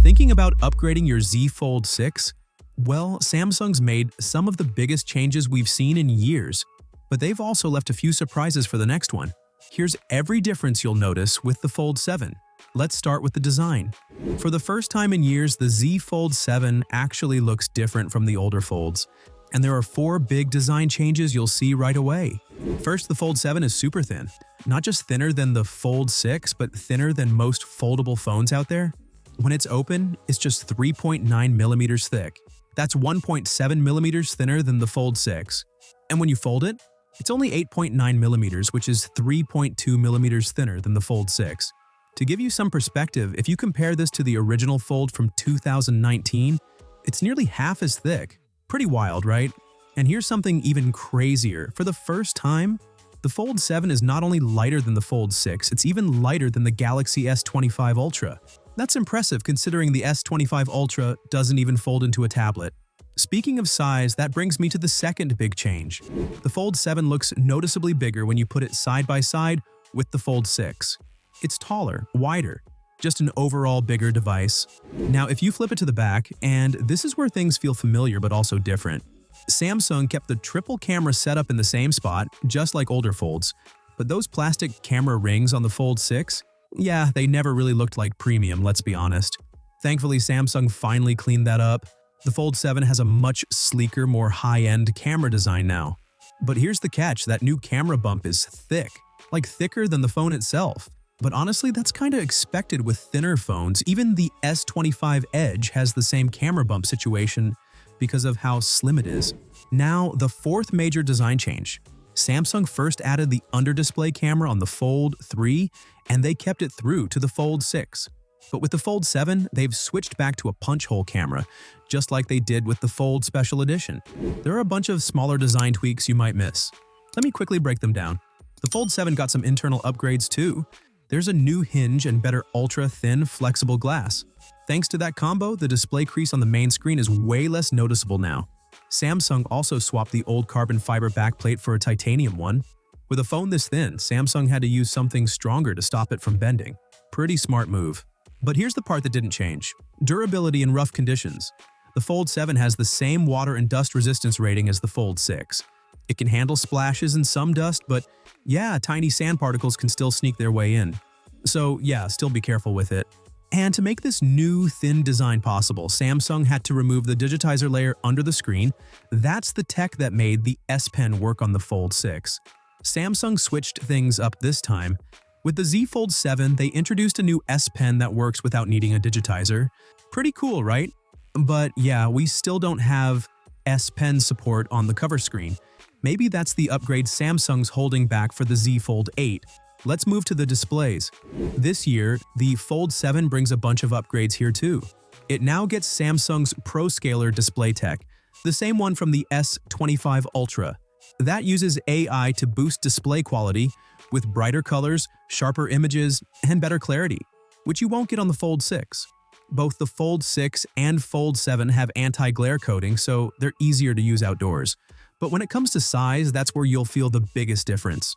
Thinking about upgrading your Z Fold 6? Well, Samsung's made some of the biggest changes we've seen in years, but they've also left a few surprises for the next one. Here's every difference you'll notice with the Fold 7. Let's start with the design. For the first time in years, the Z Fold 7 actually looks different from the older Folds, and there are 4 big design changes you'll see right away. First, the Fold 7 is super thin. Not just thinner than the Fold 6, but thinner than most foldable phones out there. When it's open, it's just 3.9 millimeters thick. That's 1.7 millimeters thinner than the Fold 6. And when you fold it, it's only 8.9 millimeters, which is 3.2 millimeters thinner than the Fold 6. To give you some perspective, if you compare this to the original Fold from 2019, it's nearly half as thick. Pretty wild, right? And here's something even crazier. For the first time, the Fold 7 is not only lighter than the Fold 6, it's even lighter than the Galaxy S25 Ultra. That's impressive considering the S25 Ultra doesn't even fold into a tablet. Speaking of size, that brings me to the second big change. The Fold 7 looks noticeably bigger when you put it side by side with the Fold 6. It's taller, wider, just an overall bigger device. Now, if you flip it to the back, and this is where things feel familiar but also different. Samsung kept the triple camera setup in the same spot, just like older Folds, but those plastic camera rings on the Fold 6, yeah, they never really looked like premium, let's be honest. Thankfully, Samsung finally cleaned that up. The Fold 7 has a much sleeker, more high-end camera design now. But here's the catch, that new camera bump is thick, like thicker than the phone itself. But honestly, that's kinda expected with thinner phones. Even the S25 Edge has the same camera bump situation because of how slim it is. Now, the fourth major design change. Samsung first added the under-display camera on the Fold 3, and they kept it through to the Fold 6. But with the Fold 7, they've switched back to a punch-hole camera, just like they did with the Fold Special Edition. There are a bunch of smaller design tweaks you might miss. Let me quickly break them down. The Fold 7 got some internal upgrades too. There's a new hinge and better ultra-thin, flexible glass. Thanks to that combo, the display crease on the main screen is way less noticeable now. Samsung also swapped the old carbon fiber backplate for a titanium one. With a phone this thin, Samsung had to use something stronger to stop it from bending. Pretty smart move. But here's the part that didn't change. Durability in rough conditions. The Fold 7 has the same water and dust resistance rating as the Fold 6. It can handle splashes and some dust, but yeah, tiny sand particles can still sneak their way in. So yeah, still be careful with it. And to make this new, thin design possible, Samsung had to remove the digitizer layer under the screen. That's the tech that made the S Pen work on the Fold 6. Samsung switched things up this time. With the Z Fold 7, they introduced a new S Pen that works without needing a digitizer. Pretty cool, right? But yeah, we still don't have S Pen support on the cover screen. Maybe that's the upgrade Samsung's holding back for the Z Fold 8. Let's move to the displays. This year, the Fold 7 brings a bunch of upgrades here too. It now gets Samsung's ProScaler display tech, the same one from the S25 Ultra. That uses AI to boost display quality with brighter colors, sharper images, and better clarity, which you won't get on the Fold 6. Both the Fold 6 and Fold 7 have anti-glare coating, so they're easier to use outdoors. But when it comes to size, that's where you'll feel the biggest difference.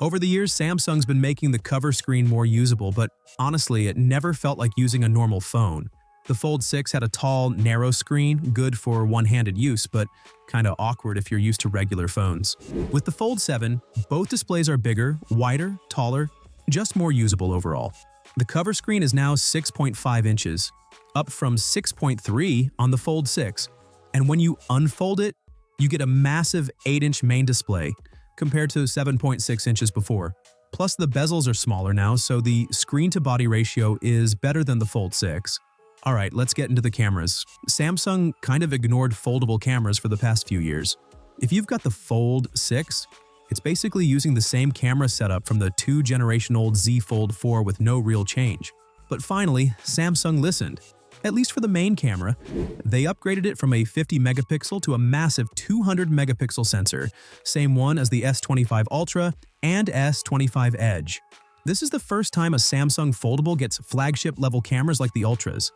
Over the years, Samsung's been making the cover screen more usable, but honestly, it never felt like using a normal phone. The Fold 6 had a tall, narrow screen, good for one-handed use, but kinda awkward if you're used to regular phones. With the Fold 7, both displays are bigger, wider, taller, just more usable overall. The cover screen is now 6.5 inches, up from 6.3 on the Fold 6. And when you unfold it, you get a massive 8-inch main display, compared to 7.6 inches before. Plus, the bezels are smaller now, so the screen-to-body ratio is better than the Fold 6. Alright, let's get into the cameras. Samsung kind of ignored foldable cameras for the past few years. If you've got the Fold 6, it's basically using the same camera setup from the 2-generation-old Z Fold 4 with no real change. But finally, Samsung listened. At least for the main camera, they upgraded it from a 50 megapixel to a massive 200 megapixel sensor, same one as the S25 Ultra and S25 Edge. This is the first time a Samsung foldable gets flagship-level cameras like the Ultras.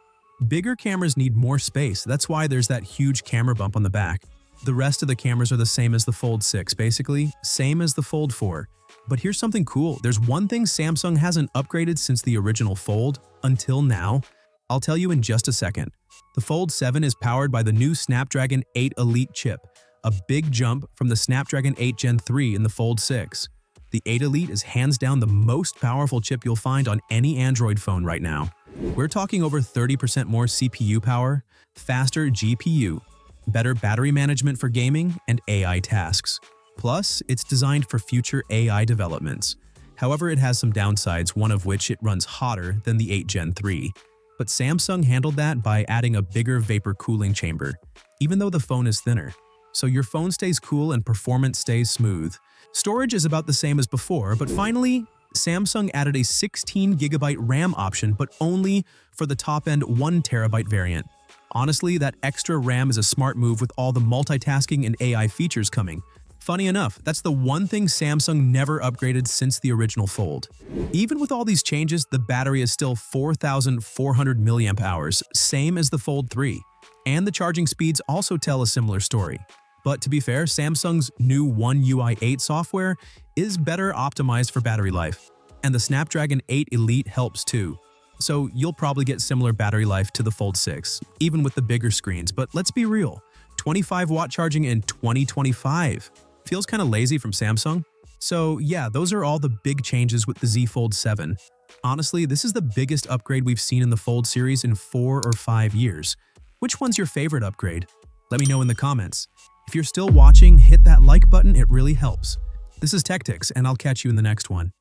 Bigger cameras need more space, that's why there's that huge camera bump on the back. The rest of the cameras are the same as the Fold 6, basically, same as the Fold 4. But here's something cool, there's one thing Samsung hasn't upgraded since the original Fold, until now, I'll tell you in just a second. The Fold 7 is powered by the new Snapdragon 8 Elite chip, a big jump from the Snapdragon 8 Gen 3 in the Fold 6. The 8 Elite is hands down the most powerful chip you'll find on any Android phone right now. We're talking over 30% more CPU power, faster GPU, better battery management for gaming, and AI tasks. Plus, it's designed for future AI developments. However, it has some downsides, one of which it runs hotter than the 8 Gen 3. But Samsung handled that by adding a bigger vapor cooling chamber, even though the phone is thinner. So your phone stays cool and performance stays smooth. Storage is about the same as before, but finally, Samsung added a 16GB RAM option, but only for the top-end 1TB variant. Honestly, that extra RAM is a smart move with all the multitasking and AI features coming. Funny enough, that's the one thing Samsung never upgraded since the original Fold. Even with all these changes, the battery is still 4,400 mAh, same as the Fold 3. And the charging speeds also tell a similar story. But to be fair, Samsung's new One UI 8 software is better optimized for battery life. And the Snapdragon 8 Elite helps too. So you'll probably get similar battery life to the Fold 6, even with the bigger screens. But let's be real, 25-watt charging in 2025 feels kind of lazy from Samsung. So yeah, those are all the big changes with the Z Fold 7. Honestly, this is the biggest upgrade we've seen in the Fold series in 4 or 5 years. Which one's your favorite upgrade? Let me know in the comments. If you're still watching, hit that like button, it really helps. This is Techtics, and I'll catch you in the next one.